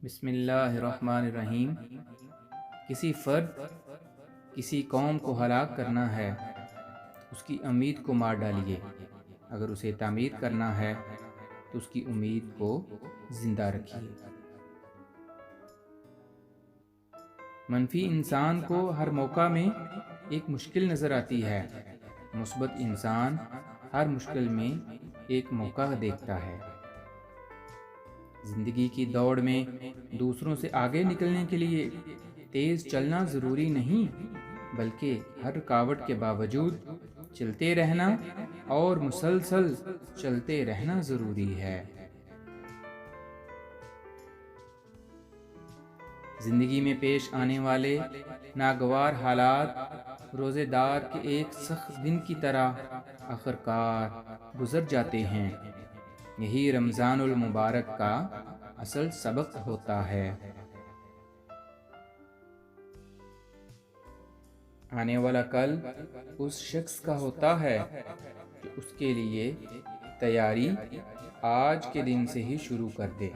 بسم اللہ الرحمن الرحیم۔ کسی فرد کسی قوم کو ہلاک کرنا ہے اس کی امید کو مار ڈالیے، اگر اسے تعمیر کرنا ہے تو اس کی امید کو زندہ رکھیے۔ منفی انسان کو ہر موقع میں ایک مشکل نظر آتی ہے، مثبت انسان ہر مشکل میں ایک موقع دیکھتا ہے۔ زندگی کی دوڑ میں دوسروں سے آگے نکلنے کے لیے تیز چلنا ضروری نہیں، بلکہ ہر رکاوٹ کے باوجود چلتے رہنا اور مسلسل چلتے رہنا ضروری ہے۔ زندگی میں پیش آنے والے ناگوار حالات روزے دار کے ایک سخت دن کی طرح آخرکار گزر جاتے ہیں۔ یہی رمضان المبارک کا اصل سبق ہوتا ہے۔ آنے والا کل اس شخص کا ہوتا ہے جو اس کے لیے تیاری آج کے دن سے ہی شروع کر دے۔